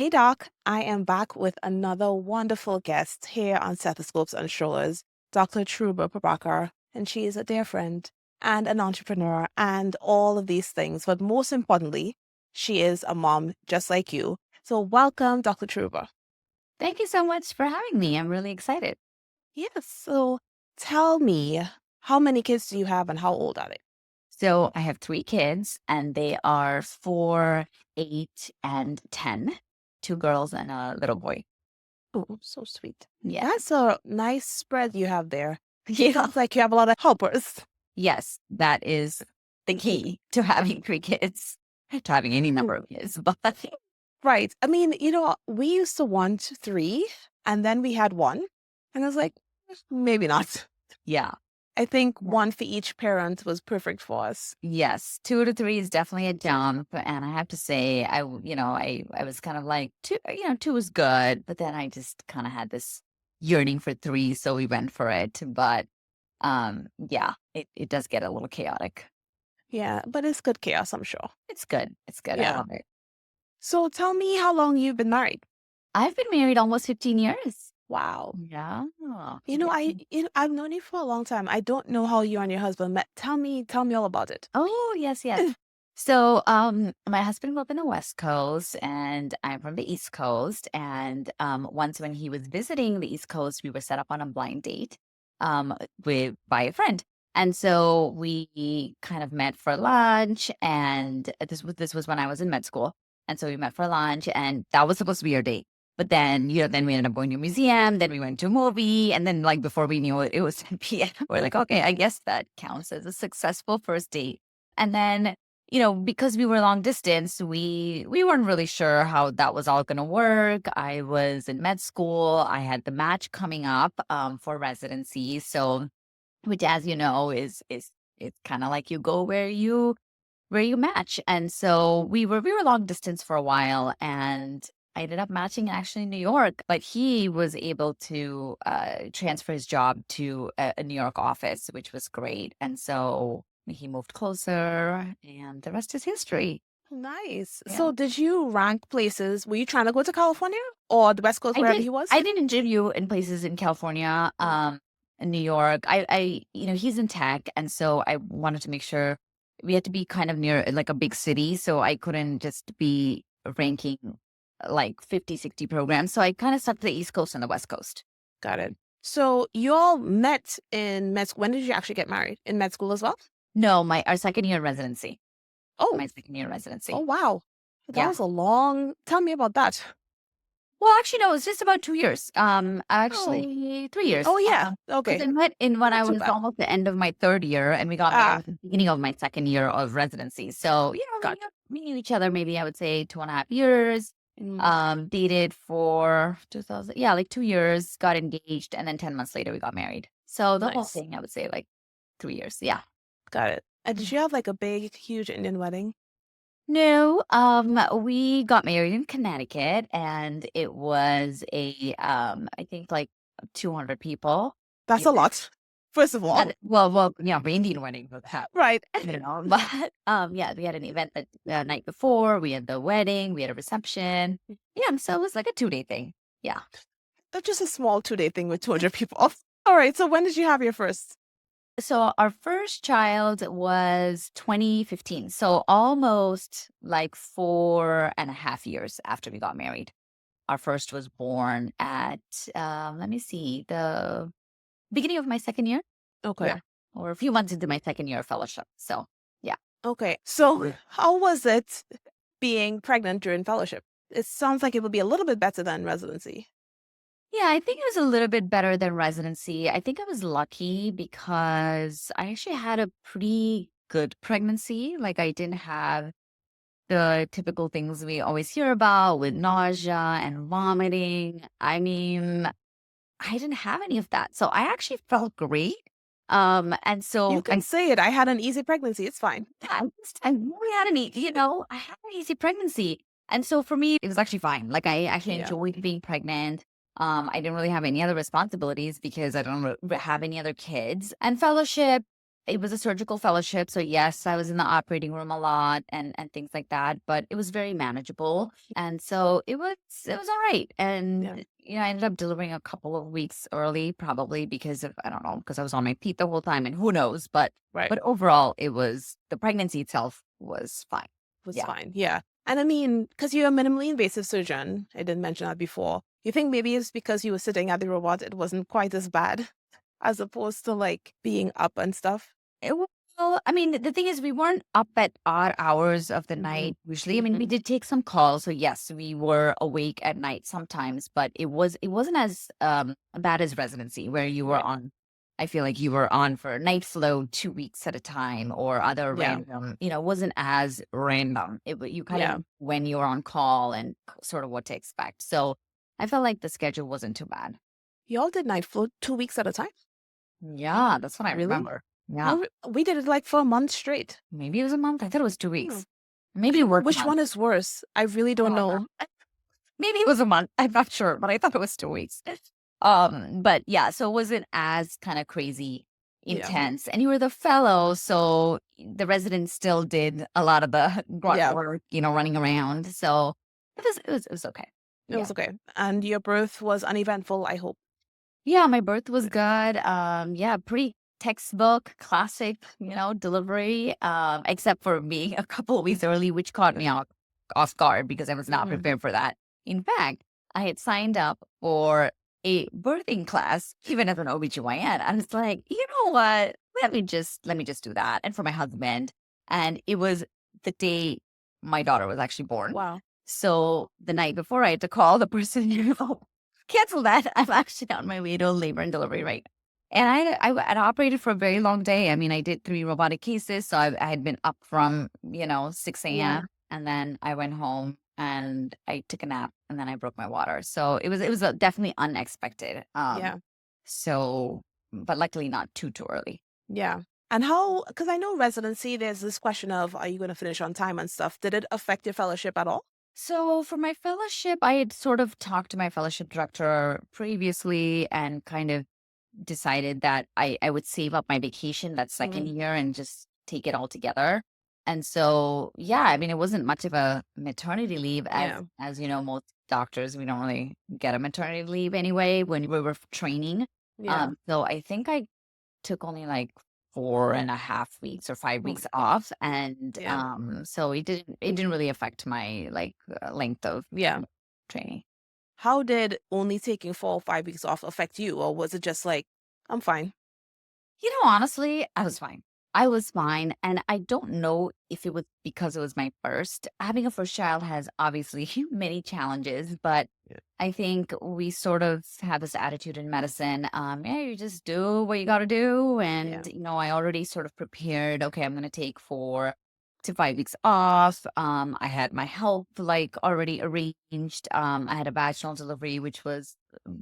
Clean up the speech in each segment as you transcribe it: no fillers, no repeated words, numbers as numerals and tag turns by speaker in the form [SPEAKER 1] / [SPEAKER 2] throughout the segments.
[SPEAKER 1] Hey, Doc. I am back with another wonderful guest here on Stethoscopes and Strollers, Dr. Cheruba Prabakar, and she is a dear friend and an entrepreneur and all of these things. But most importantly, she is a mom just like you. So welcome, Dr. Cheruba.
[SPEAKER 2] Thank you so much for having me. I'm really excited.
[SPEAKER 1] Yes. So tell me, how many kids do you have and how old are they?
[SPEAKER 2] So I have three kids, and they are 4, 8, and 10. Two girls and a little boy.
[SPEAKER 1] Oh, so sweet.
[SPEAKER 2] Yeah.
[SPEAKER 1] That's a nice spread you have there. It
[SPEAKER 2] Yeah.
[SPEAKER 1] sounds like you have a lot of helpers.
[SPEAKER 2] Yes, that is the key to having three kids, to having any number of kids. But
[SPEAKER 1] Right. I mean, we used to want three, and then we had one, and I was like, maybe not."
[SPEAKER 2] yeah.
[SPEAKER 1] I think
[SPEAKER 2] Yeah.
[SPEAKER 1] one for each parent was perfect for us.
[SPEAKER 2] Yes, 2 to 3 is definitely a jump, and I have to say, I was kind of like 2, 2 was good, but then I just kind of had this yearning for 3, so we went for it. But yeah, it does get a little chaotic.
[SPEAKER 1] Yeah, but it's good chaos, I'm sure.
[SPEAKER 2] It's good. It's good. I
[SPEAKER 1] Yeah.
[SPEAKER 2] love it.
[SPEAKER 1] So tell me how long you've been married.
[SPEAKER 2] I've been married almost 15 years.
[SPEAKER 1] Wow.
[SPEAKER 2] Yeah.
[SPEAKER 1] I
[SPEAKER 2] Yeah.
[SPEAKER 1] I've known you for a long time. I don't know how you and your husband met. Tell me all about it.
[SPEAKER 2] Oh, yes, yes. So, my husband grew up in the West Coast and I'm from the East Coast. And once when he was visiting the East Coast, we were set up on a blind date with by a friend. And so we kind of met for lunch, and this was when I was in med school. And so we met for lunch, and that was supposed to be our date. But then, then we ended up going to a museum, then we went to a movie, and then like before we knew it, it was 10 p.m. We're like, okay, I guess that counts as a successful first date. And then, because we were long distance, we weren't really sure how that was all gonna work. I was in med school. I had the match coming up for residency. So which, as you know, is it's kind of like you go where you match. And so we were long distance for a while, and I ended up matching actually in New York, but he was able to transfer his job to a New York office, which was great. And so he moved closer, and the rest is history.
[SPEAKER 1] Nice.
[SPEAKER 2] Yeah.
[SPEAKER 1] So did you rank places? Were you trying to go to California or the West Coast,
[SPEAKER 2] I
[SPEAKER 1] wherever
[SPEAKER 2] did
[SPEAKER 1] he was?
[SPEAKER 2] I did interview in places in California, in New York. He's in tech, and so I wanted to make sure we had to be kind of near like a big city, so I couldn't just be ranking like 50, 60 programs. So I kind of stuck to the East Coast and the West Coast.
[SPEAKER 1] Got it. So you all met in med school. When did you actually get married? In med school as well?
[SPEAKER 2] No, my our second year residency.
[SPEAKER 1] Oh,
[SPEAKER 2] My second year
[SPEAKER 1] oh
[SPEAKER 2] residency.
[SPEAKER 1] wow. That
[SPEAKER 2] Yeah.
[SPEAKER 1] was a long. Tell me about that.
[SPEAKER 2] Well, actually, no, it's just about 2 years.
[SPEAKER 1] Oh,
[SPEAKER 2] Actually 3 years.
[SPEAKER 1] oh yeah.
[SPEAKER 2] Because
[SPEAKER 1] Okay,
[SPEAKER 2] I met in when
[SPEAKER 1] not
[SPEAKER 2] I
[SPEAKER 1] too
[SPEAKER 2] was
[SPEAKER 1] bad.
[SPEAKER 2] almost the end of my 3rd year, and we got married
[SPEAKER 1] Ah,
[SPEAKER 2] at the beginning of my second year of residency. So,
[SPEAKER 1] got it.
[SPEAKER 2] we knew each other maybe I would say 2.5 years.
[SPEAKER 1] Mm,
[SPEAKER 2] Dated for 2000, yeah, like 2 years, got engaged, and then 10 months later we got married. So the whole
[SPEAKER 1] nice.
[SPEAKER 2] thing, I would say like 3 years. Yeah.
[SPEAKER 1] Got it. And did you have like a big, huge Indian wedding?
[SPEAKER 2] No, we got married in Connecticut, and it was I think like 200 people.
[SPEAKER 1] That's a lot. First of all,
[SPEAKER 2] Yeah, the Indian wedding for that,
[SPEAKER 1] right.
[SPEAKER 2] but yeah, we had an event the night before. We had the wedding, we had a reception. Yeah, so it was like a 2-day thing. Yeah.
[SPEAKER 1] That's just a small 2-day thing with 200 people. All right. So when did you have your first?
[SPEAKER 2] So our first child was 2015. So almost like 4.5 years after we got married. Our first was born at, let me see, the beginning of my second year.
[SPEAKER 1] Okay.
[SPEAKER 2] Yeah. Or a few months into my second year of fellowship. So, yeah.
[SPEAKER 1] Okay. So how was it being pregnant during fellowship? It sounds like it would be a little bit better than residency.
[SPEAKER 2] Yeah, I think it was a little bit better than residency. I think I was lucky because I actually had a pretty good pregnancy. Like, I didn't have the typical things we always hear about with nausea and vomiting. I mean, I didn't have any of that. So I actually felt great. And
[SPEAKER 1] You
[SPEAKER 2] so
[SPEAKER 1] can say it. I had an easy pregnancy. It's fine.
[SPEAKER 2] I really had I had an easy pregnancy. And so for me, it was actually fine. Like, I actually
[SPEAKER 1] Yeah.
[SPEAKER 2] enjoyed being pregnant. I didn't really have any other responsibilities because I don't have any other kids. And fellowship, It was a surgical fellowship, so yes, I was in the operating room a lot and things like that, but it was very manageable, and so it was alright,
[SPEAKER 1] Yeah.
[SPEAKER 2] and, I ended up delivering a couple of weeks early, probably because of I don't know, because I was on my feet the whole time, and who knows,
[SPEAKER 1] Right.
[SPEAKER 2] but overall, the pregnancy itself was fine.
[SPEAKER 1] Was
[SPEAKER 2] Yeah.
[SPEAKER 1] fine. Yeah. And I mean, because you're a minimally invasive surgeon, I didn't mention that before. You think maybe it's because you were sitting at the robot, it wasn't quite as bad as opposed to like being up and stuff?
[SPEAKER 2] It wa Well, I mean, the thing is we weren't up at odd hours of the
[SPEAKER 1] Hmm.
[SPEAKER 2] night usually. I mean, we did take some calls, so yes, we were awake at night sometimes, but it wasn't as, bad as residency where you were
[SPEAKER 1] Right.
[SPEAKER 2] on I feel like you were on for night flow 2 weeks at a time or other
[SPEAKER 1] Yeah.
[SPEAKER 2] random it wasn't as random. You kind of
[SPEAKER 1] Yeah.
[SPEAKER 2] knew when you were on call and sort of what to expect. So, I felt like the schedule wasn't too bad.
[SPEAKER 1] Y'all did night float 2 weeks at a time?
[SPEAKER 2] Yeah, that's what I
[SPEAKER 1] Really?
[SPEAKER 2] remember. Yeah.
[SPEAKER 1] We did it like for a month straight.
[SPEAKER 2] Maybe it was a month? I thought it was 2
[SPEAKER 1] Hmm.
[SPEAKER 2] weeks. Maybe it worked a
[SPEAKER 1] Which
[SPEAKER 2] month.
[SPEAKER 1] one is worse? I really
[SPEAKER 2] I
[SPEAKER 1] don't
[SPEAKER 2] don't
[SPEAKER 1] know.
[SPEAKER 2] remember. Maybe it was a month. I'm not sure, but I thought it was 2 weeks. But yeah, so it wasn't as kinda crazy
[SPEAKER 1] Yeah.
[SPEAKER 2] intense, and you were the fellow, so the residents still did a lot of the grunt
[SPEAKER 1] Yeah.
[SPEAKER 2] work, running around, so it was okay.
[SPEAKER 1] It
[SPEAKER 2] Yeah.
[SPEAKER 1] was okay. And your birth was uneventful, I hope.
[SPEAKER 2] Yeah, my birth was good. Yeah, pretty textbook, classic, delivery. Except for being a couple of weeks early, which caught me off guard because I was not
[SPEAKER 1] Mhm.
[SPEAKER 2] prepared for that. In fact, I had signed up for a birthing class, even as an OBGYN. I was like, you know what? Let me just do that. And for my husband. And it was the day my daughter was actually born.
[SPEAKER 1] Wow.
[SPEAKER 2] So the night before I had to call the person, cancel that. I'm actually on my way to labor and delivery right now. And I'd operated for a very long day. I mean, I did 3 robotic cases, so I had been up from, 6
[SPEAKER 1] Yeah.
[SPEAKER 2] AM, and then I went home and I took a nap, and then I broke my water. So it was definitely unexpected.
[SPEAKER 1] Yeah.
[SPEAKER 2] So but luckily not too early.
[SPEAKER 1] Yeah. And how, because I know residency, there's this question of, are you going to finish on time and stuff? Did it affect your fellowship at all?
[SPEAKER 2] So for my fellowship, I had sort of talked to my fellowship director previously and kind of decided that I would save up my vacation that second
[SPEAKER 1] Mm.
[SPEAKER 2] year and just take it all together. And so, yeah, I mean, it wasn't much of a maternity leave
[SPEAKER 1] Yeah.
[SPEAKER 2] as most doctors, we don't really get a maternity leave anyway when we were training.
[SPEAKER 1] Yeah.
[SPEAKER 2] So I think I took only like 4.5 weeks or 5 weeks
[SPEAKER 1] Okay.
[SPEAKER 2] off. And
[SPEAKER 1] Yeah.
[SPEAKER 2] so it didn't really affect my length of
[SPEAKER 1] Yeah.
[SPEAKER 2] training.
[SPEAKER 1] How did only taking 4 or 5 weeks off affect you? Or was it just like, I'm fine?
[SPEAKER 2] Honestly, I was fine. I was fine. And I don't know if it was because it was my first. Having a first child has obviously many challenges, but
[SPEAKER 1] Yeah.
[SPEAKER 2] I think we sort of have this attitude in medicine. Yeah, you just do what you got to do.
[SPEAKER 1] Yeah.
[SPEAKER 2] And, I already sort of prepared, okay, I'm going to take 4 to 5 weeks off. I had my health already arranged. I had a vaginal delivery, which was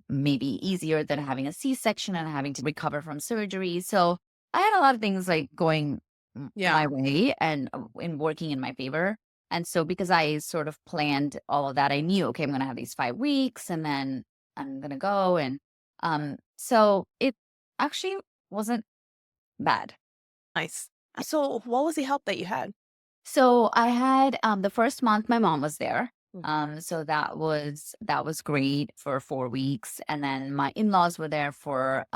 [SPEAKER 2] maybe easier than having a C-section and having to recover from surgery. So I had a lot of things going
[SPEAKER 1] Yeah.
[SPEAKER 2] my way and in working in my favor. And so because I sort of planned all of that, I knew, okay, I'm going to have these 5 weeks and then I'm going to go. And so it actually wasn't bad.
[SPEAKER 1] Nice. So, what was the help that you had?
[SPEAKER 2] So I had the first month my mom was there.
[SPEAKER 1] Mm.
[SPEAKER 2] So that was great for 4 weeks. And then my in-laws were there for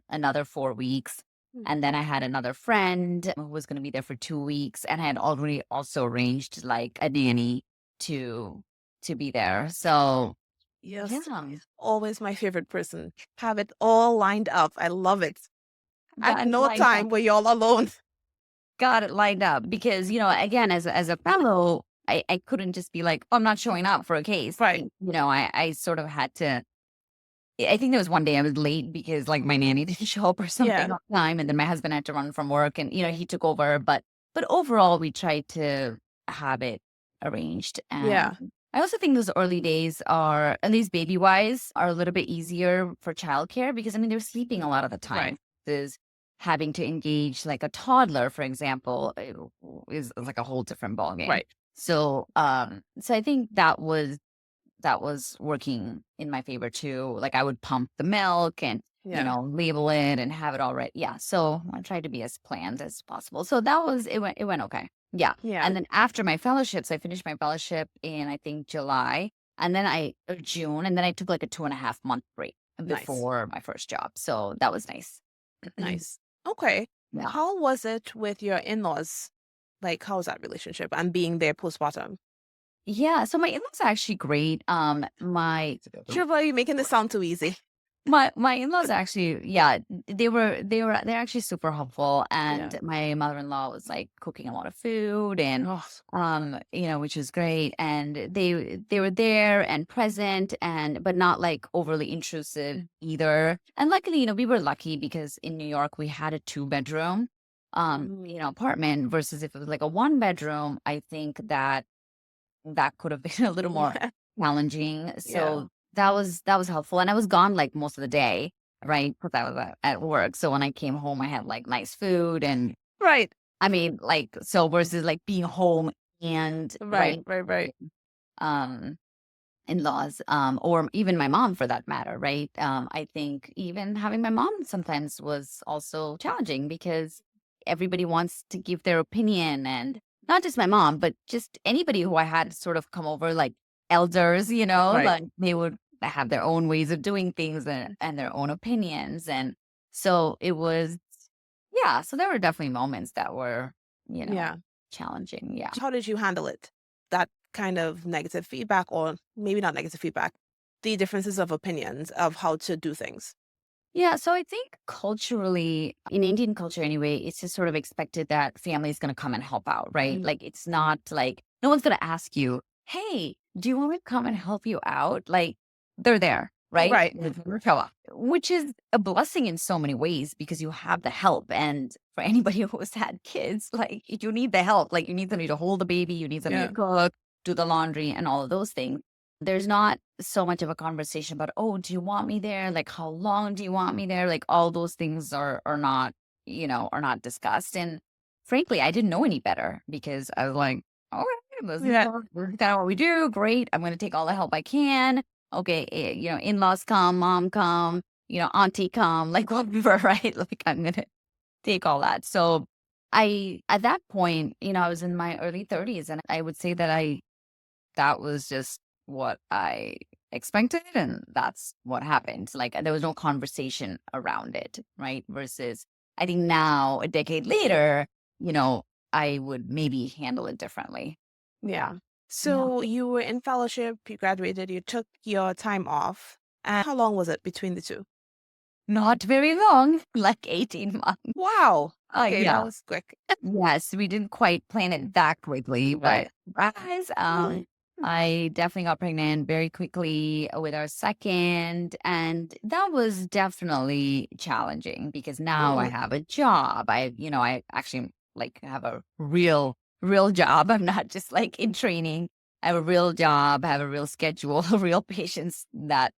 [SPEAKER 2] another 4 weeks.
[SPEAKER 1] Mm.
[SPEAKER 2] And then I had another friend who was gonna be there for 2 weeks. And I had already also arranged like a nanny to be there. So yeah,
[SPEAKER 1] Yes. Always my favorite person. Have it all lined up. I love it. At
[SPEAKER 2] got it
[SPEAKER 1] no
[SPEAKER 2] lined
[SPEAKER 1] time
[SPEAKER 2] up.
[SPEAKER 1] were y'all alone.
[SPEAKER 2] Got it lined up. Because, again, as a fellow, I couldn't just be like, oh, I'm not showing up for a case.
[SPEAKER 1] Right.
[SPEAKER 2] I sort of had to I think there was one day I was late because, my nanny didn't show up or something
[SPEAKER 1] Yeah.
[SPEAKER 2] on time, and then my husband had to run from work and, he took over, but overall, we tried to have it arranged, and
[SPEAKER 1] Yeah.
[SPEAKER 2] I also think those early days are, at least baby-wise, are a little bit easier for childcare because, I mean, they're sleeping a lot of the
[SPEAKER 1] Right.
[SPEAKER 2] time. Is having to engage, like, a toddler, for example, is like a whole different ballgame.
[SPEAKER 1] Right.
[SPEAKER 2] So I think that was working in my favor too. Like I would pump the milk and
[SPEAKER 1] Yeah.
[SPEAKER 2] label it and have it all right. Yeah. So I tried to be as planned as possible. So that was it went okay. Yeah.
[SPEAKER 1] Yeah.
[SPEAKER 2] And then after my fellowships, I finished my fellowship in I think July. And then June, and then I took like a 2.5 month break
[SPEAKER 1] Nice.
[SPEAKER 2] before my first job. So that was nice.
[SPEAKER 1] Nice. Okay.
[SPEAKER 2] Yeah.
[SPEAKER 1] How was it with your in-laws? Like, how was that relationship and being there postpartum?
[SPEAKER 2] Yeah. So my in-laws are actually great. My
[SPEAKER 1] Shiva, you're making this sound too easy.
[SPEAKER 2] My in-laws actually, yeah, they're actually super helpful.
[SPEAKER 1] Yeah.
[SPEAKER 2] And my mother-in-law was like cooking a lot of food and
[SPEAKER 1] Oh,
[SPEAKER 2] which was great. And they were there and present and but not like overly intrusive either. And luckily, we were lucky because in New York we had a 2 bedroom apartment versus if it was like a 1 bedroom, I think that could have been a little more
[SPEAKER 1] yeah.
[SPEAKER 2] challenging.
[SPEAKER 1] Yeah.
[SPEAKER 2] So that was helpful, and I was gone, like, most of the day, right? Because I was at work. So when I came home, I had, like, nice food and
[SPEAKER 1] Right.
[SPEAKER 2] I mean, like, so versus, like, being home and
[SPEAKER 1] Right.
[SPEAKER 2] right,
[SPEAKER 1] Right. Right.
[SPEAKER 2] um, in-laws, or even my mom for that matter, right? I think even having my mom sometimes was also challenging because everybody wants to give their opinion and not just my mom, but just anybody who I had sort of come over, like elders,
[SPEAKER 1] Right.
[SPEAKER 2] like they would have their own ways of doing things and their own opinions. And so it was, yeah, so there were definitely moments that were, you know,
[SPEAKER 1] Yeah.
[SPEAKER 2] challenging. Yeah.
[SPEAKER 1] How did you handle it? That kind of negative feedback, or maybe not negative feedback, the differences of opinions of how to do things.
[SPEAKER 2] Yeah, so I think culturally, in Indian culture anyway, it's just sort of expected that family is going to come and help out, right?
[SPEAKER 1] Mm.
[SPEAKER 2] Like, it's not like no one's going to ask you, hey, do you want me to come and help you out? Like, they're there, right?
[SPEAKER 1] Right.
[SPEAKER 2] Show up, which is a blessing in so many ways because you have the help. And for anybody who's had kids, like, you need the help. Like, you need somebody to hold the baby, you need somebody
[SPEAKER 1] Yeah.
[SPEAKER 2] to cook, do the laundry, and all of those things. There's not so much of a conversation about, "Oh, do you want me there? Like, how long do you want me there?" Like, all those things are not, are not discussed. And frankly, I didn't know any better because I was like, "Okay, this is
[SPEAKER 1] Yeah.
[SPEAKER 2] kinda what we do. Great. I'm gonna take all the help I can. Okay, in-laws come, mom come, auntie come, like whatever, right? Like, I'm gonna take all that." So at that point, I was in my early 30s, and I would say that was just what I expected, and that's what happened. Like, there was no conversation around it, right? Versus, I think now, a decade later, you know, I would maybe handle it differently.
[SPEAKER 1] Yeah.
[SPEAKER 2] Yeah.
[SPEAKER 1] So you were in fellowship, you graduated, you took your time off. And how long was it between the two?
[SPEAKER 2] Not very long, like 18 months.
[SPEAKER 1] Wow. Okay, that
[SPEAKER 2] Yeah.
[SPEAKER 1] was quick.
[SPEAKER 2] Yes, we didn't quite plan it that quickly, but
[SPEAKER 1] Right.
[SPEAKER 2] surprise, I definitely got pregnant very quickly with our second, and that was definitely challenging because now I
[SPEAKER 1] Mm.
[SPEAKER 2] have a job. I actually like have a real job. I'm not just like in training. I have a real job, I have a real schedule, real patients that,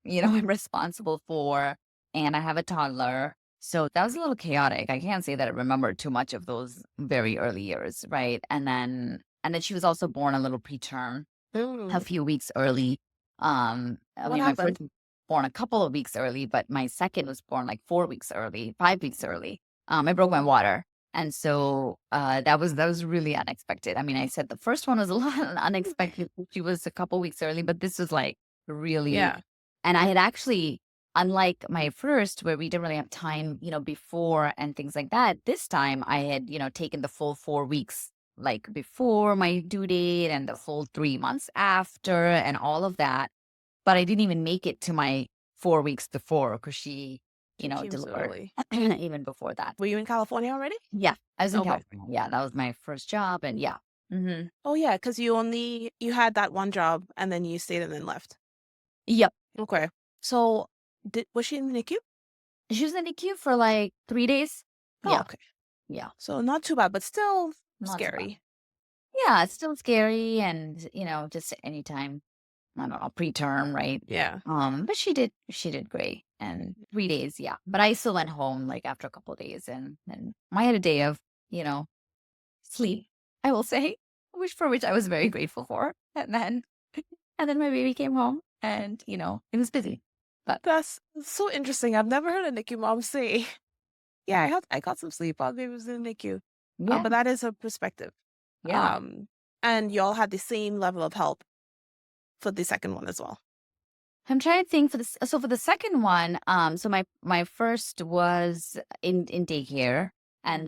[SPEAKER 2] I'm responsible for, and I have a toddler. So that was a little chaotic. I can't say that I remember too much of those very early years, right? And then she was also born a little preterm, a
[SPEAKER 1] Mm.
[SPEAKER 2] few weeks early. I
[SPEAKER 1] What
[SPEAKER 2] mean, my
[SPEAKER 1] happened?
[SPEAKER 2] first was born a couple of weeks early, but my second was born like 4 weeks early, 5 weeks early. I broke my water. And so that was really unexpected. I mean, I said the first one was a lot unexpected. She was a couple weeks early, but this was like really,
[SPEAKER 1] Yeah.
[SPEAKER 2] and I had actually, unlike my first, where we didn't really have time, before and things like that, this time I had, taken the full 4 weeks, like before my due date and the full 3 months after and all of that. But I didn't even make it to my 4 weeks before because she,
[SPEAKER 1] She came so
[SPEAKER 2] delivered
[SPEAKER 1] early.
[SPEAKER 2] even before that.
[SPEAKER 1] Were you in California already?
[SPEAKER 2] Yeah, I was in
[SPEAKER 1] Okay.
[SPEAKER 2] California. Yeah, that was my first job. And yeah.
[SPEAKER 1] Oh yeah, because you had that one job and then you stayed and then left.
[SPEAKER 2] Yep.
[SPEAKER 1] Okay. So was she in the NICU?
[SPEAKER 2] She was in the NICU for like 3 days.
[SPEAKER 1] Oh,
[SPEAKER 2] Yeah.
[SPEAKER 1] okay.
[SPEAKER 2] Yeah.
[SPEAKER 1] So not too bad, but still
[SPEAKER 2] Not too bad.
[SPEAKER 1] scary.
[SPEAKER 2] Yeah, it's still scary and, just anytime, I don't know, preterm, right?
[SPEAKER 1] Yeah.
[SPEAKER 2] But she did great. And 3 days, yeah. But I still went home like after a couple of days and I had a day of, you know, sleep, I will say, for which I was very grateful for. And then my baby came home and, it was busy. But
[SPEAKER 1] That's so interesting. I've never heard a NICU mom say, "Yeah, I got some sleep while baby was in the NICU."
[SPEAKER 2] yeah,
[SPEAKER 1] But that is her perspective.
[SPEAKER 2] yeah.
[SPEAKER 1] And y'all had the same level of help for the second one as well.
[SPEAKER 2] I'm trying to think for this. So for the second one, so my first was in daycare, and
[SPEAKER 1] Mhm.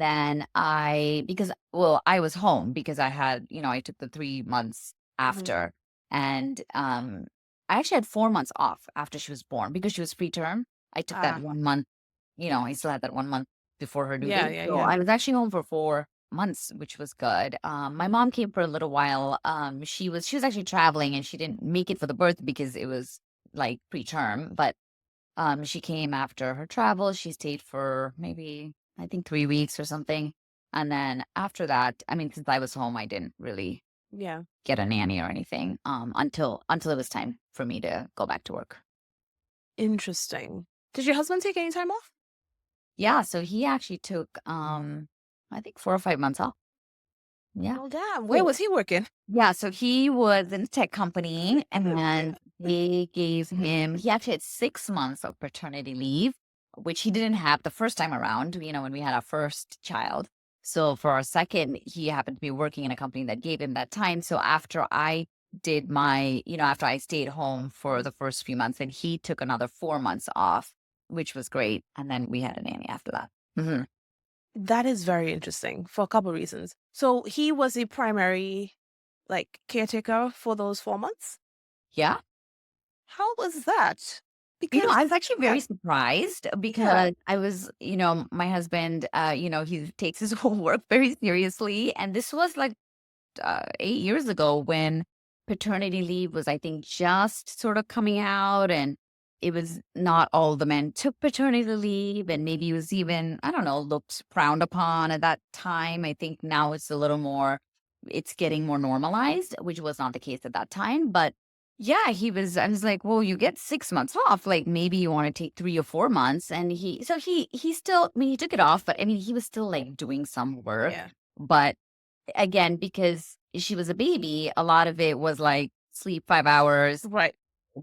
[SPEAKER 2] then because well I was home because I had I took the 3 months
[SPEAKER 1] Mhm.
[SPEAKER 2] after, and I actually had 4 months off after she was born because she was preterm. I took that
[SPEAKER 1] Ah,
[SPEAKER 2] 1 month. I still had that 1 month before her due
[SPEAKER 1] yeah,
[SPEAKER 2] date,
[SPEAKER 1] yeah,
[SPEAKER 2] so
[SPEAKER 1] yeah.
[SPEAKER 2] I was actually home for 4 months, which was good. My
[SPEAKER 1] Mhm.
[SPEAKER 2] mom came for a little while. She was actually traveling and she didn't make it for the birth because it was like preterm, but she came after her travel. She stayed for maybe I think 3 weeks or something. And then after that, I mean, since I was home, I didn't really
[SPEAKER 1] Yeah.
[SPEAKER 2] get a nanny or anything until it was time for me to go back to work.
[SPEAKER 1] Interesting. Did your husband take any time off?
[SPEAKER 2] Yeah, so he actually took I think 4 or 5 months off. Yeah.
[SPEAKER 1] Well, damn. Where
[SPEAKER 2] So
[SPEAKER 1] was he working?
[SPEAKER 2] yeah, so he was in a tech company and he actually had 6 months of paternity leave, which he didn't have the first time around, when we had our first child. So for our second, he happened to be working in a company that gave him that time. So after I stayed home for
[SPEAKER 1] Mhm.
[SPEAKER 2] the first few months, and he took another 4 months off, which was great. And then we had a nanny after that.
[SPEAKER 1] That is very interesting for a couple reasons. So he was the primary, like, caretaker for those 4 months?
[SPEAKER 2] Yeah.
[SPEAKER 1] How was that?
[SPEAKER 2] I
[SPEAKER 1] Because
[SPEAKER 2] was actually
[SPEAKER 1] I
[SPEAKER 2] very surprised
[SPEAKER 1] yeah.
[SPEAKER 2] because my husband, he takes his whole work very seriously. And this was like 8 years ago when paternity leave was, I think, just sort of coming out. And it was not all the men took paternity leave. And maybe it was even, I don't know, looked frowned upon at that time. I think now it's getting more normalized, which was not the case at that time. But yeah, I was like, well, you get 6 months off. Like maybe you want to take 3 or 4 months. And he still, I mean, he took it off, but I mean, he was still like doing some work.
[SPEAKER 1] Yeah.
[SPEAKER 2] But again, because she was a baby, a lot of it was like sleep 5 hours,
[SPEAKER 1] Right.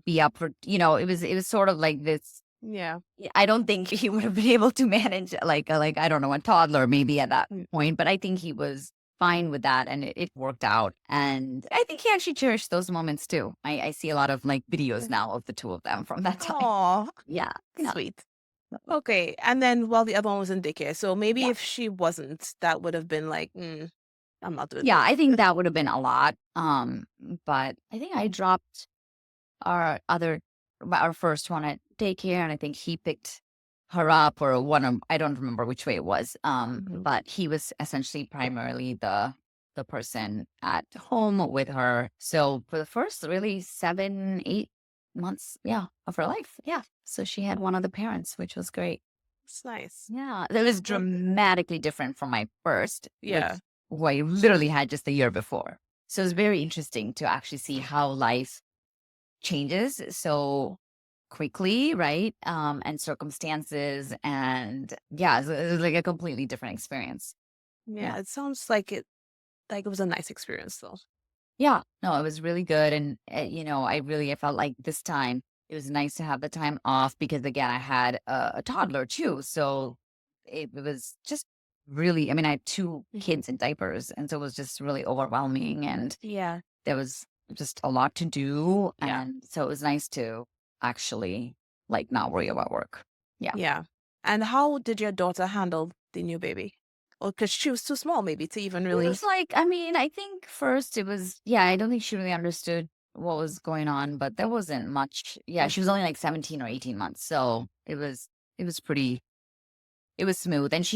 [SPEAKER 2] be up for, it was sort of like this.
[SPEAKER 1] Yeah.
[SPEAKER 2] I don't think he would have been able to manage like I don't know, a toddler maybe at that
[SPEAKER 1] Mm.
[SPEAKER 2] point, but I think he was fine with that and it worked out. And I think he actually cherished those moments too. I see a lot of like videos now of the two of them from that time.
[SPEAKER 1] Aw,
[SPEAKER 2] Yeah. Yeah.
[SPEAKER 1] sweet. Okay, and then while the other one was in daycare, so maybe
[SPEAKER 2] Yeah.
[SPEAKER 1] if she wasn't, that would have been like, I'm not doing
[SPEAKER 2] Yeah.
[SPEAKER 1] this.
[SPEAKER 2] I think that would have been a lot. But I think I dropped our other our first one at daycare, and I think he picked her up or one of I don't remember which way it was.
[SPEAKER 1] Mhm.
[SPEAKER 2] But he was essentially primarily the person at home with her. So for the first really 7, 8 months, yeah, of her life. Yeah. So she had one of the parents, which was great.
[SPEAKER 1] It's nice.
[SPEAKER 2] Yeah. That was
[SPEAKER 1] Well,
[SPEAKER 2] dramatically different from my first,
[SPEAKER 1] yeah,
[SPEAKER 2] who I literally had just the year before. So it's very interesting to actually see how life changes so quickly, right? And circumstances, and yeah, it was like a completely different experience.
[SPEAKER 1] yeah.
[SPEAKER 2] Yeah.
[SPEAKER 1] It sounds like it was a nice experience though.
[SPEAKER 2] Yeah. No, it was really good. And, I felt like this time it was nice to have the time off because, again, I had a toddler too. So it was just really, I mean, I had two
[SPEAKER 1] Mhm.
[SPEAKER 2] kids in diapers. And so it was just really overwhelming. And
[SPEAKER 1] Yeah,
[SPEAKER 2] there was just a lot to do,
[SPEAKER 1] yeah,
[SPEAKER 2] and so it was nice to actually, like, not worry about work. Yeah.
[SPEAKER 1] yeah. And how did your daughter handle the new baby? Or because she was too small, maybe to even
[SPEAKER 2] It
[SPEAKER 1] really.
[SPEAKER 2] was like, I mean, I think first it was yeah, I don't think she really understood what was going on, but there wasn't much. Yeah, she was only like 17 or 18 months, so it was pretty it was smooth, and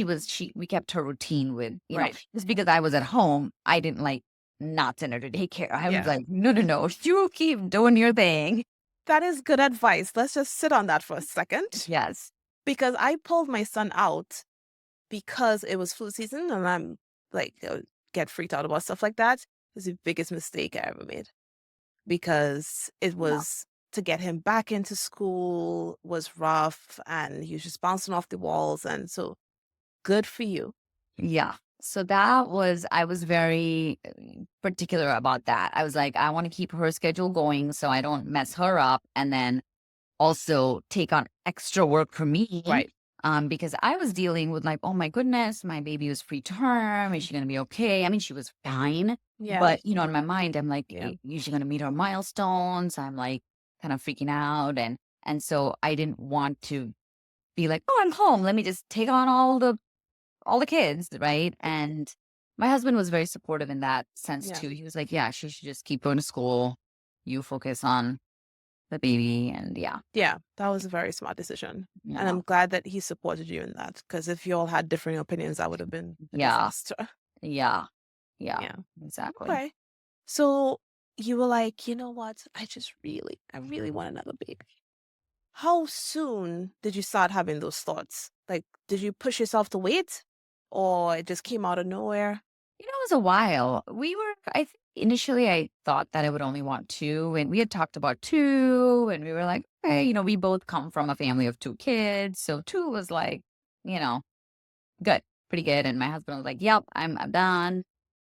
[SPEAKER 2] we kept her routine with,
[SPEAKER 1] Right.
[SPEAKER 2] just because I was at home, I didn't, like, not send her to daycare. I was
[SPEAKER 1] Yeah.
[SPEAKER 2] like, "No, no, no, you keep doing your thing."
[SPEAKER 1] That is good advice. Let's just sit on that for a second
[SPEAKER 2] Yes.
[SPEAKER 1] because I pulled my son out because it was flu season and I'm like, get freaked out about stuff like that. It's the biggest mistake I ever made because it
[SPEAKER 2] Yeah.
[SPEAKER 1] was to get him back into school was rough and he was just bouncing off the walls. And so good for you.
[SPEAKER 2] Yeah. So I was very particular about that. I was like, I want to keep her schedule going so I don't mess her up. And then also take on extra work for me,
[SPEAKER 1] Right.
[SPEAKER 2] because I was dealing with like, oh my goodness, my baby was preterm. Is she going to be okay? I mean, she was fine,
[SPEAKER 1] Yeah.
[SPEAKER 2] but in my mind, I'm like,
[SPEAKER 1] Yeah.
[SPEAKER 2] Is she going to meet her milestones?" I'm like kind of freaking out, and so I didn't want to be like, "Oh, I'm home. Let me just take on all the kids," right? And my husband was very supportive in that sense
[SPEAKER 1] Yeah.
[SPEAKER 2] too. He was like, "Yeah, she should just keep going to school. You focus on the baby," and yeah,
[SPEAKER 1] Yeah. That was a very smart decision. And
[SPEAKER 2] yeah,
[SPEAKER 1] I'm glad that he supported you in that because if you all had differing opinions, that would have been a
[SPEAKER 2] yeah,
[SPEAKER 1] disaster.
[SPEAKER 2] yeah, yeah,
[SPEAKER 1] Yeah.
[SPEAKER 2] exactly.
[SPEAKER 1] Okay. So you were like, you know what? I really want another baby. How soon did you start having those thoughts? Like, did you push yourself to wait or it just came out of nowhere?
[SPEAKER 2] It was a while. I think initially I thought that I would only want two, and we had talked about two, and we were like, okay, we both come from a family of two kids. So two was like, you know, good, pretty good. And my husband was like, yep, I'm done.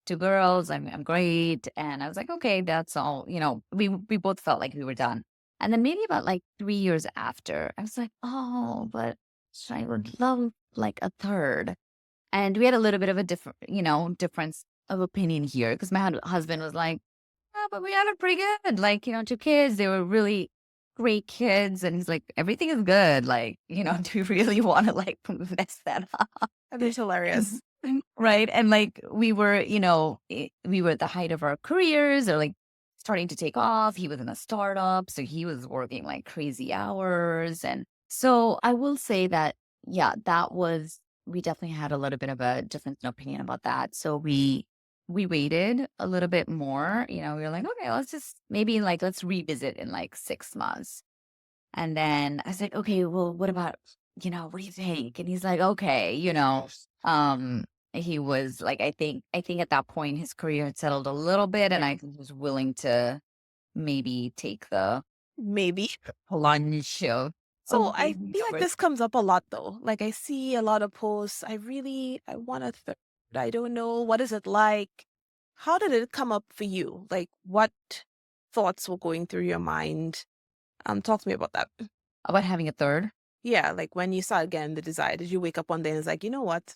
[SPEAKER 2] Two girls, I'm great. And I was like, okay, that's all. We both felt like we were done. And then maybe about like 3 years after, I was like, oh, but I would love like a third. And we had a little bit of a difference of opinion here because my husband was like, "Oh, but we had it pretty good. Like, two kids. They were really great kids." And he's like, "Everything is good. Like, do you really want to like mess that up?"
[SPEAKER 1] And it's hilarious.
[SPEAKER 2] Right. And like we were at the height of our careers or like starting to take off. He was in a startup. So he was working like crazy hours. And so I will say that, yeah, we definitely had a little bit of a difference in opinion about that. So we waited a little bit more. We were like, okay, let's revisit in like 6 months. And then I was like, okay, well, what about, what do you think? And he's like, okay, um, he was like, I think at that point his career had settled a little bit and
[SPEAKER 1] Yeah.
[SPEAKER 2] I was willing to maybe take the
[SPEAKER 1] Maybe.
[SPEAKER 2] plunge
[SPEAKER 1] So
[SPEAKER 2] of
[SPEAKER 1] I
[SPEAKER 2] being
[SPEAKER 1] feel like
[SPEAKER 2] over.
[SPEAKER 1] this comes up a lot though. Like I see a lot of posts. I want a third. I don't know. What is it like? How did it come up for you? Like what thoughts were going through your mind? Talk to me about that.
[SPEAKER 2] About having a third.
[SPEAKER 1] Yeah, like when you started getting the desire, did you wake up one day and it's like, you know what?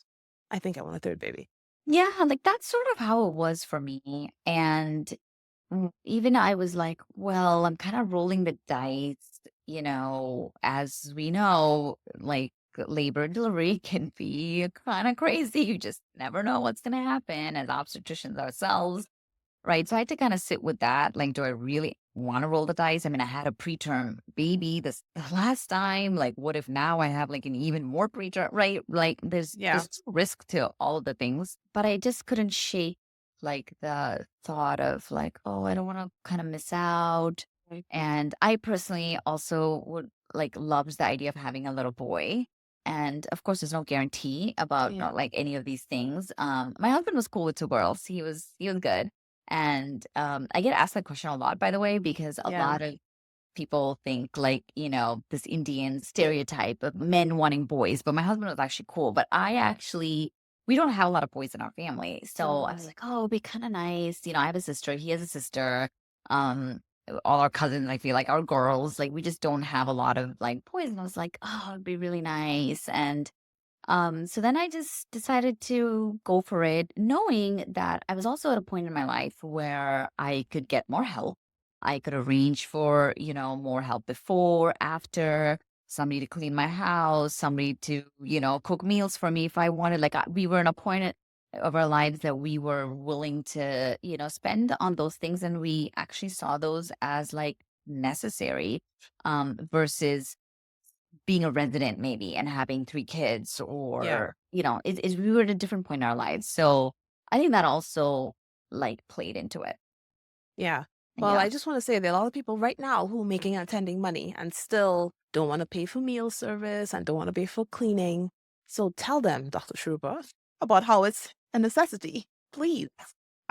[SPEAKER 1] I think I want a third baby.
[SPEAKER 2] Yeah, like that's sort of how it was for me. And even I was like, well, I'm kind of rolling the dice, as we know, like labor and delivery can be kind of crazy. You just never know what's going to happen as obstetricians ourselves. Right. So I had to kind of sit with that. Like, do I really want to roll the dice? I mean, I had a preterm baby this the last time. Like, what if now I have like an even more preterm, right? Like
[SPEAKER 1] Yeah.
[SPEAKER 2] there's risk to all of the things, but I just couldn't shake like the thought of like, oh, I don't want to kind of miss out.
[SPEAKER 1] Right.
[SPEAKER 2] And I personally also would like loves the idea of having a little boy. And of course, there's no guarantee about
[SPEAKER 1] Yeah.
[SPEAKER 2] not like any of these things. My husband was cool with two girls. He was good. And, I get asked that question a lot, by the way, because a
[SPEAKER 1] Yeah.
[SPEAKER 2] lot of people think like, this Indian stereotype of men wanting boys, but my husband was actually cool. But we don't have a lot of boys in our family. So I was
[SPEAKER 1] Mm.
[SPEAKER 2] like, oh, it'd be kind of nice. I have a sister, he has a sister. Um, all our cousins, I feel like are girls. Like we just don't have a lot of like boys. And I was like, oh, it'd be really nice. And so then I just decided to go for it, knowing that I was also at a point in my life where I could get more help. I could arrange for, more help before, after, somebody to clean my house, somebody to, cook meals for me if I wanted. Like we were in a point of our lives that we were willing to, spend on those things. And we actually saw those as like necessary versus being a resident maybe and having three kids
[SPEAKER 1] Yeah.
[SPEAKER 2] or, we were at a different point in our lives. So I think that also like played into it.
[SPEAKER 1] Yeah. Well,
[SPEAKER 2] Yeah.
[SPEAKER 1] I just want to say there are a lot of people right now who are making and attending money and still don't want to pay for meal service and don't want to pay for cleaning. So tell them, Dr. Schruber, about how it's a necessity. Please.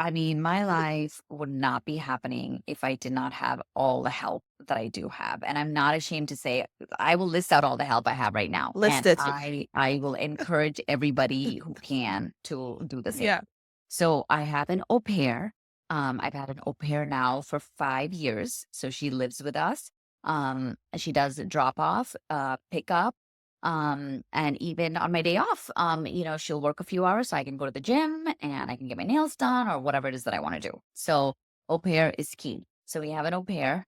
[SPEAKER 2] I mean, my life would not be happening if I did not have all the help that I do have. And I'm not ashamed to say I will list out all the help I have right now.
[SPEAKER 1] List
[SPEAKER 2] And
[SPEAKER 1] it.
[SPEAKER 2] I will encourage everybody who can to do the same.
[SPEAKER 1] Yeah.
[SPEAKER 2] So I have an au pair. I've had an au pair now for 5 years. So she lives with us. She does drop off, pick up, and even on my day off, she'll work a few hours so I can go to the gym and I can get my nails done or whatever it is that I want to do. So au pair is key. So we have an au pair,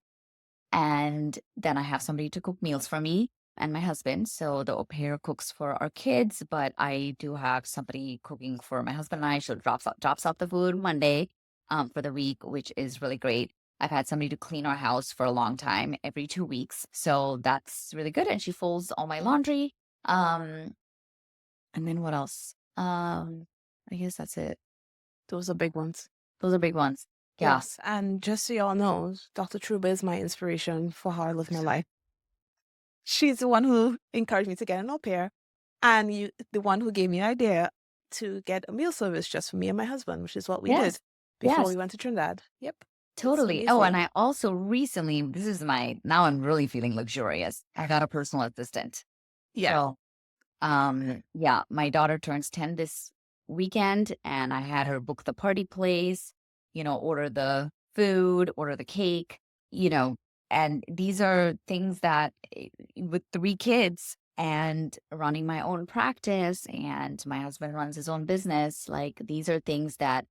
[SPEAKER 2] and then I have somebody to cook meals for me and my husband. So the au pair cooks for our kids, but I do have somebody cooking for my husband and I. She drops off the food Monday for the week, which is really great. I've had somebody to clean our house for a long time, every 2 weeks. So that's really good. And she folds all my laundry. Um, and then what else? I guess that's it.
[SPEAKER 1] Those are big ones.
[SPEAKER 2] Those are big ones. Yeah.
[SPEAKER 1] Yes, and just so y'all know, Dr. Truba is my inspiration for how I live my life. She's the one who encouraged me to get an au pair, and the one who gave me an idea to get a meal service just for me and my husband, which is what we did
[SPEAKER 2] Yes.
[SPEAKER 1] before
[SPEAKER 2] Yes.
[SPEAKER 1] we went to Trinidad. Yep, it's
[SPEAKER 2] Totally. Oh, and
[SPEAKER 1] amazing.
[SPEAKER 2] I also recently, now I'm really feeling luxurious. I got a personal assistant.
[SPEAKER 1] Yeah,
[SPEAKER 2] So, yeah, my daughter turns 10 this weekend and I had her book the party place, order the food, order the cake, you know, and these are things that with 3 kids and running my own practice and my husband runs his own business, like these are things that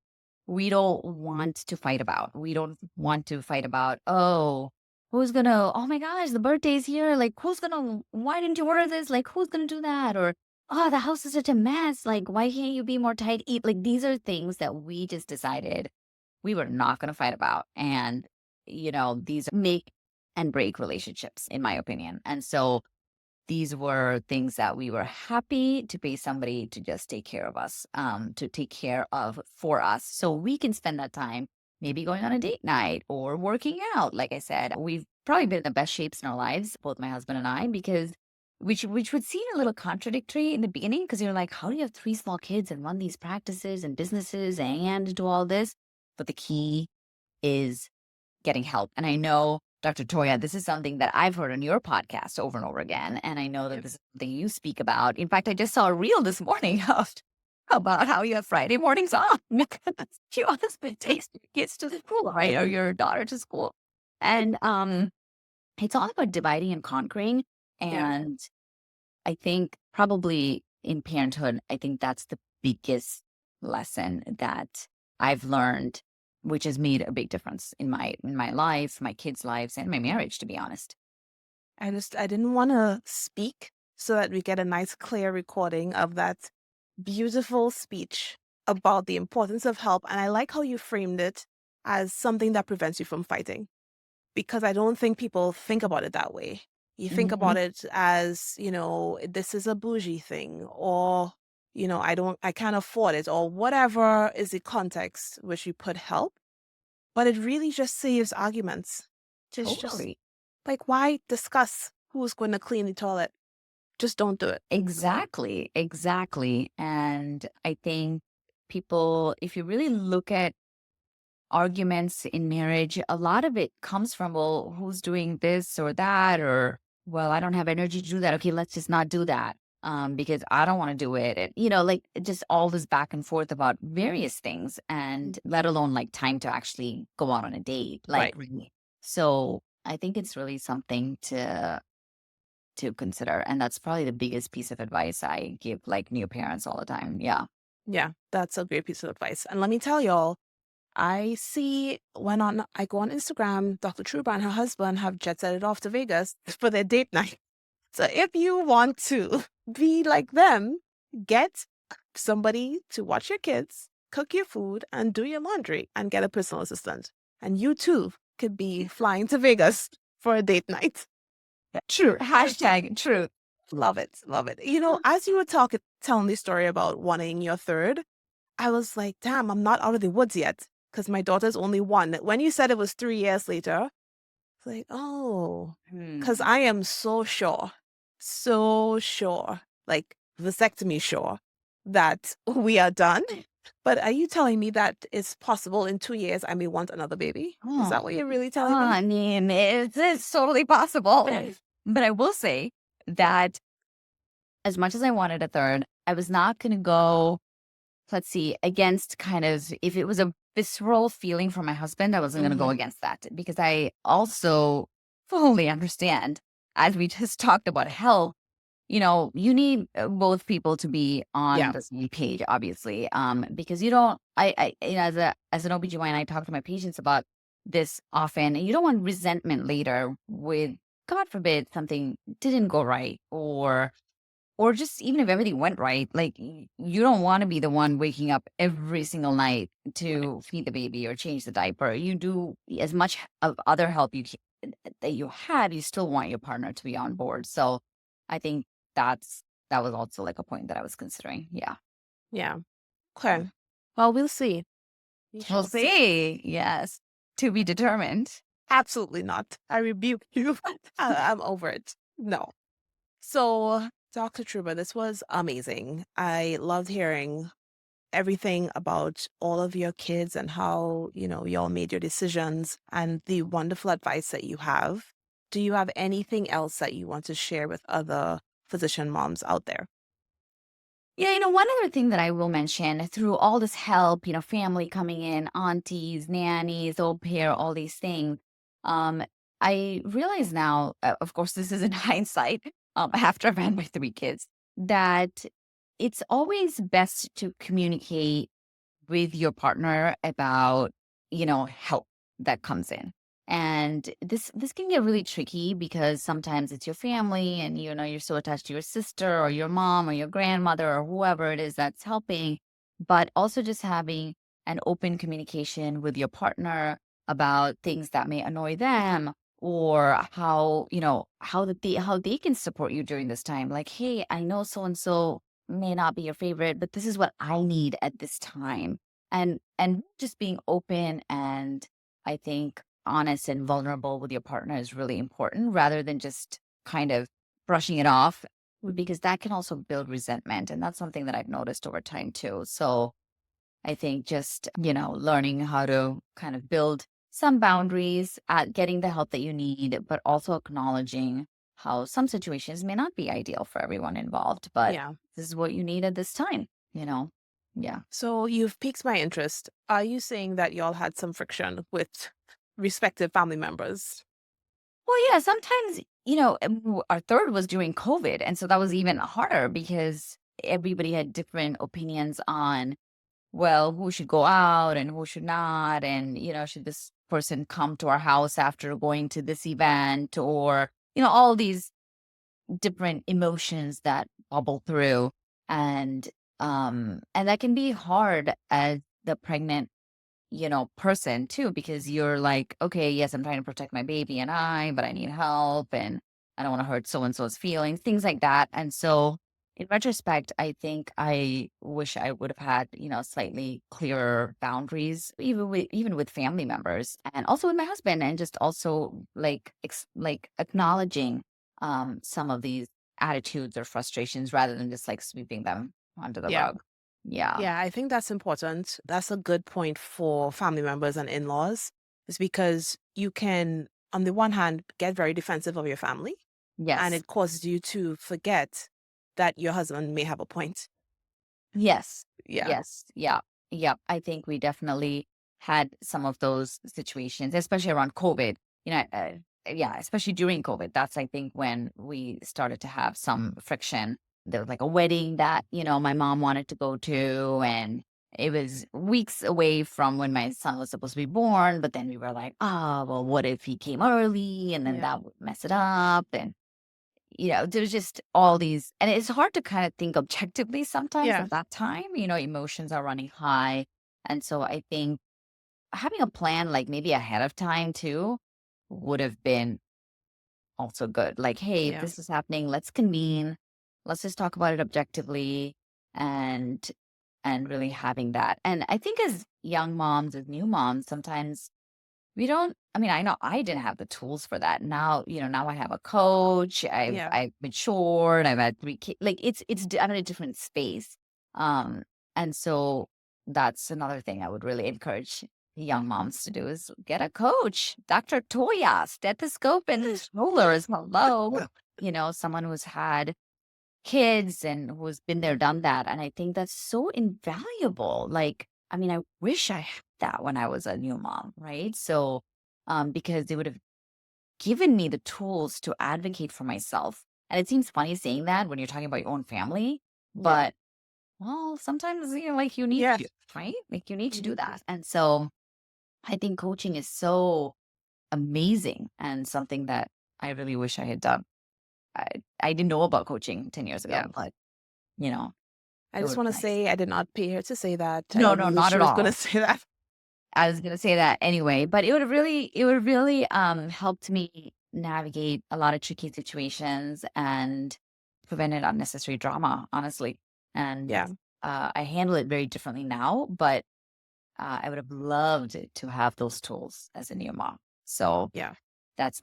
[SPEAKER 2] we don't want to fight about. We don't want to fight about, oh, oh my gosh, the birthday's here. Like, why didn't you order this? Like, who's gonna do that? Or, oh, the house is such a mess. Like, why can't you be more tight? Eat? Like, these are things that we just decided we were not gonna fight about. And, these make and break relationships, in my opinion. And so these were things that we were happy to pay somebody to just take care of us, to take care of for us. So we can spend that time maybe going on a date night or working out. Like I said, we've probably been in the best shapes in our lives, both my husband and I, because which would seem a little contradictory in the beginning because you're like, how do you have 3 small kids and run these practices and businesses and do all this? But the key is getting help. And I know, Dr. Toya, this is something that I've heard on your podcast over and over again. And I know that
[SPEAKER 1] yep.
[SPEAKER 2] this is something you speak about. In fact, I just saw a reel this morning about how you have Friday mornings off because you honestly takes your kids to school, right? Or your daughter to school. And it's all about dividing and conquering.
[SPEAKER 1] Yeah.
[SPEAKER 2] And I think probably in parenthood, I think that's the biggest lesson that I've learned, which has made a big difference in my life, my kids' lives, and my marriage, to be honest.
[SPEAKER 1] I didn't want to speak so that we get a nice clear recording of that beautiful speech about the importance of help. And I like how you framed it as something that prevents you from fighting, because I don't think people think about it that way. You think
[SPEAKER 2] Hmm.
[SPEAKER 1] about it as, this is a bougie thing, or, I can't afford it, or whatever is the context which you put help. But it really just saves arguments. Just
[SPEAKER 2] Totally.
[SPEAKER 1] like, why discuss who's going to clean the toilet? Just don't do it.
[SPEAKER 2] Exactly. Exactly. And I think people, if you really look at arguments in marriage, a lot of it comes from, well, who's doing this or that, or, well, I don't have energy to do that. Okay, let's just not do that. Because I don't want to do it. And, like just all this back and forth about various things
[SPEAKER 1] Mm.
[SPEAKER 2] and let alone like time to actually go out on a date. Like
[SPEAKER 1] Right.
[SPEAKER 2] really. So I think it's really something to consider. And that's probably the biggest piece of advice I give like new parents all the time. Yeah.
[SPEAKER 1] Yeah, that's a great piece of advice. And let me tell y'all, I see I go on Instagram, Dr. Truba and her husband have jet setted off to Vegas for their date night. So if you want to be like them, get somebody to watch your kids, cook your food, and do your laundry, and get a personal assistant. And you too could be flying to Vegas for a date night.
[SPEAKER 2] True. Hashtag true.
[SPEAKER 1] Love it. Love it. As you were telling the story about wanting your third, I was like, damn, I'm not out of the woods yet because my daughter's only 1. When you said it was 3 years later, it's like, oh, because
[SPEAKER 2] Hmm.
[SPEAKER 1] I am so sure, like vasectomy sure that we are done. But are you telling me that it's possible in 2 years I may want another baby? Is that
[SPEAKER 2] Oh,
[SPEAKER 1] what you're really telling me?
[SPEAKER 2] I mean, it's totally possible. But I will say that as much as I wanted a third, I was not going to go, let's see, against kind of, if it was a visceral feeling from my husband, I wasn't going to go
[SPEAKER 1] Hmm.
[SPEAKER 2] against that because I also fully understand, as we just talked about health, you need both people to be on
[SPEAKER 1] Yeah,
[SPEAKER 2] the same page, obviously. Because you don't, as an OBGYN, I talk to my patients about this often, and you don't want resentment later with, God forbid, something didn't go right, or just even if everything went right, like you don't want to be the one waking up every single night
[SPEAKER 1] right.
[SPEAKER 2] to feed the baby or change the diaper. You do as much of other help that you have, you still want your partner to be on board. So I think that was also like a point that I was considering. Yeah.
[SPEAKER 1] Yeah.
[SPEAKER 2] Yeah.
[SPEAKER 1] Okay. Well, we'll see. We
[SPEAKER 2] We'll
[SPEAKER 1] shall see.
[SPEAKER 2] see. Yes. To be determined.
[SPEAKER 1] Absolutely not. I rebuke you. I'm over it. No. So, Dr. Truba, this was amazing. I loved hearing everything about all of your kids and how, y'all made your decisions and the wonderful advice that you have. Do you have anything else that you want to share with other physician moms out there?
[SPEAKER 2] Yeah, one other thing that I will mention through all this help, family coming in, aunties, nannies, au pair, all these things, um, I realize now, of course, this is in hindsight, after I've had my three kids, that it's always best to communicate with your partner about, help that comes in. And this can get really tricky because sometimes it's your family and you're so attached to your sister or your mom or your grandmother or whoever it is that's helping, but also just having an open communication with your partner about things that may annoy them, or how they can support you during this time. Like, hey, I know so and so may not be your favorite, but this is what I need at this time. And just being open and, I think, honest and vulnerable with your partner is really important, rather than just kind of brushing it off, because that can also build resentment, and that's something that I've noticed over time too. So I think just, learning how to kind of build some boundaries at getting the help that you need, but also acknowledging how some situations may not be ideal for everyone involved, but
[SPEAKER 1] Yeah.
[SPEAKER 2] this is what you need at this time, you know? Yeah.
[SPEAKER 1] So you've piqued my interest. Are you saying that y'all had some friction with respective family members?
[SPEAKER 2] Well, yeah, sometimes, our third was during COVID. And so that was even harder because everybody had different opinions on, well, who should go out and who should not. And, should this person come to our house after going to this event, or, all these different emotions that bubble through. And that can be hard as the pregnant, person too, because you're like, okay, yes, I'm trying to protect my baby but I need help, and I don't want to hurt so and so's feelings, things like that. And so, in retrospect, I think I wish I would have had, slightly clearer boundaries, even with family members, and also with my husband, and just also like acknowledging some of these attitudes or frustrations rather than just like sweeping them under the
[SPEAKER 1] Yeah.
[SPEAKER 2] rug. Yeah.
[SPEAKER 1] Yeah, I think that's important. That's a good point for family members and in-laws, is because you can, on the one hand, get very defensive of your family, and
[SPEAKER 2] Yes.
[SPEAKER 1] it causes you to forget that your husband may have a point.
[SPEAKER 2] Yes.
[SPEAKER 1] Yeah.
[SPEAKER 2] Yes. Yeah. Yeah. I think we definitely had some of those situations, especially around COVID. Yeah, especially during COVID. That's, I think, when we started to have some friction. There was like a wedding that, my mom wanted to go to, and it was weeks away from when my son was supposed to be born. But then we were like, oh, well, what if he came early and then
[SPEAKER 1] Yeah.
[SPEAKER 2] that would mess it up? And there's just all these, and it's hard to kind of think objectively sometimes
[SPEAKER 1] Yeah.
[SPEAKER 2] at that time, emotions are running high. And so I think having a plan, like maybe ahead of time too, would have been also good. Like, hey,
[SPEAKER 1] Yeah.
[SPEAKER 2] this is happening, let's convene, let's just talk about it objectively, and really having that. And I think as young moms, as new moms, sometimes we don't, I mean, I know I didn't have the tools for that. Now, now I have a coach.
[SPEAKER 1] Yeah.
[SPEAKER 2] I've matured. I've had three kids. Like I'm in a different space. Um, and so that's another thing I would really encourage young moms to do is get a coach. Dr. Toya, stethoscope and rollers. Hello. Someone who's had kids and who's been there, done that. And I think that's so invaluable. Like, I mean, I wish I had that when I was a new mom, right? So, because it would have given me the tools to advocate for myself. And it seems funny saying that when you're talking about your own family,
[SPEAKER 1] Yeah.
[SPEAKER 2] but well, sometimes, like you need
[SPEAKER 1] Yeah.
[SPEAKER 2] to, right? Like you need
[SPEAKER 1] You
[SPEAKER 2] to do
[SPEAKER 1] need to.
[SPEAKER 2] that. And so I think coaching is so amazing and something that I really wish I had done. I, I didn't know about coaching 10 years
[SPEAKER 1] Yeah.
[SPEAKER 2] ago, but you know,
[SPEAKER 1] I
[SPEAKER 2] it
[SPEAKER 1] just
[SPEAKER 2] would
[SPEAKER 1] want
[SPEAKER 2] be
[SPEAKER 1] to
[SPEAKER 2] nice.
[SPEAKER 1] say I did not pay her to say that.
[SPEAKER 2] No,
[SPEAKER 1] I
[SPEAKER 2] no,
[SPEAKER 1] knew
[SPEAKER 2] not
[SPEAKER 1] she
[SPEAKER 2] at
[SPEAKER 1] was going to
[SPEAKER 2] all.
[SPEAKER 1] say that.
[SPEAKER 2] I was gonna say that anyway, but it would really helped me navigate a lot of tricky situations and prevented unnecessary drama, honestly. And
[SPEAKER 1] Yeah.
[SPEAKER 2] I handle it very differently now, but I would have loved to have those tools as a new mom. So
[SPEAKER 1] Yeah.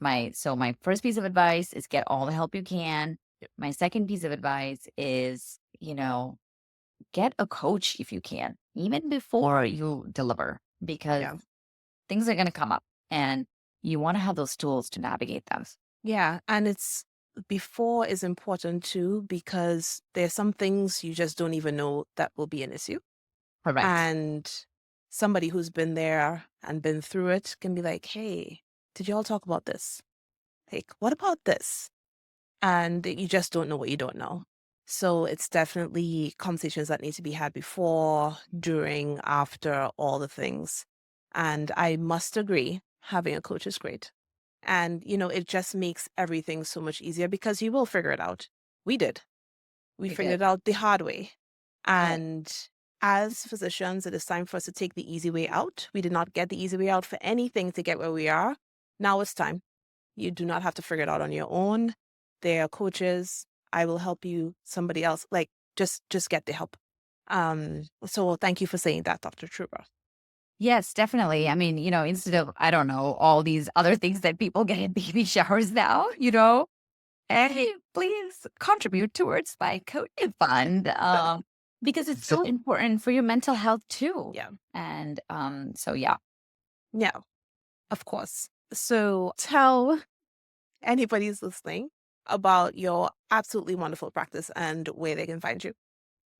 [SPEAKER 2] my first piece of advice is get all the help you can.
[SPEAKER 1] Yep.
[SPEAKER 2] My second piece of advice is, get a coach if you can, even before you deliver, because
[SPEAKER 1] Yeah.
[SPEAKER 2] things are going to come up and you want to have those tools to navigate them.
[SPEAKER 1] Yeah. And it's before is important too, because there's some things you just don't even know that will be an issue.
[SPEAKER 2] Correct.
[SPEAKER 1] And somebody who's been there and been through it can be like, hey, did y'all talk about this? Like, what about this? And you just don't know what you don't know. So it's definitely conversations that need to be had before, during, after, all the things. And I must agree, having a coach is great. And, it just makes everything so much easier because you will figure it out. We did. We
[SPEAKER 2] We
[SPEAKER 1] figured
[SPEAKER 2] did.
[SPEAKER 1] it out the hard way.
[SPEAKER 2] Right.
[SPEAKER 1] And as physicians, it is time for us to take the easy way out. We did not get the easy way out for anything to get where we are. Now it's time. You do not have to figure it out on your own. There are coaches. I will help you. Somebody else, like just get the help. So thank you for saying that, Dr. Truber.
[SPEAKER 2] Yes, definitely. I mean, instead of, I don't know, all these other things that people get in baby showers now, hey, please contribute towards my coaching fund, because it's so important for your mental health too.
[SPEAKER 1] Yeah.
[SPEAKER 2] And so, yeah.
[SPEAKER 1] Yeah, of course. So tell anybody who's listening about your absolutely wonderful practice and where they can find you.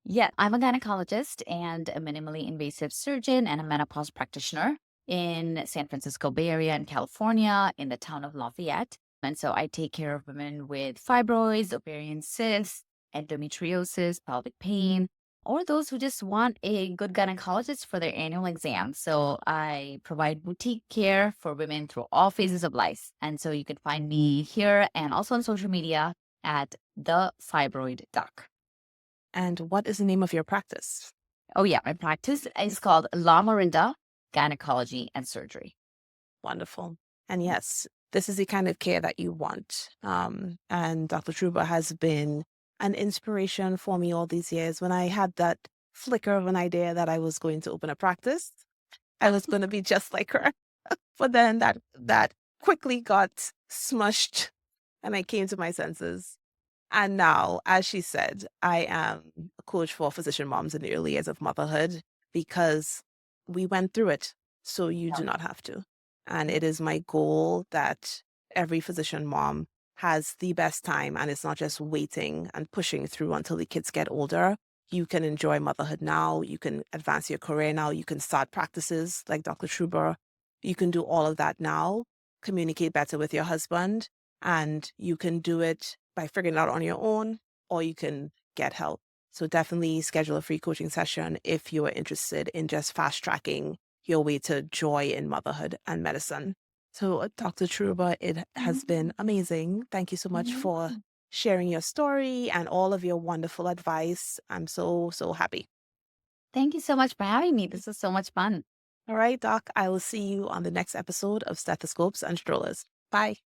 [SPEAKER 2] Yeah, I'm a gynecologist and a minimally invasive surgeon and a menopause practitioner in San Francisco Bay Area in California, in the town of Lafayette. And so I take care of women with fibroids, ovarian cysts, endometriosis, pelvic pain, or those who just want a good gynecologist for their annual exam. So I provide boutique care for women through all phases of life. And so you can find me here and also on social media at the Fibroid Doc.
[SPEAKER 1] And what is the name of your practice?
[SPEAKER 2] Oh, yeah. My practice is called La Morinda Gynecology and Surgery.
[SPEAKER 1] Wonderful. And yes, this is the kind of care that you want. And Dr. Truba has been an inspiration for me all these years. When I had that flicker of an idea that I was going to open a practice, I was going to be just like her. But then that quickly got smushed and I came to my senses. And now, as she said, I am a coach for physician moms in the early years of motherhood because we went through it. So you do not have to. And it is my goal that every physician mom has the best time and it's not just waiting and pushing through until the kids get older. You can enjoy motherhood now. You can advance your career now. You can start practices like Dr. Truber. You can do all of that now, communicate better with your husband, and you can do it by figuring it out on your own, or you can get help. So definitely schedule a free coaching session if you are interested in just fast tracking your way to joy in motherhood and medicine. So, Dr. Truba, it has been amazing. Thank you so much for sharing your story and all of your wonderful advice. I'm so, so happy.
[SPEAKER 2] Thank you so much for having me. This was so much fun.
[SPEAKER 1] All right, Doc, I will see you on the next episode of Stethoscopes and Strollers. Bye.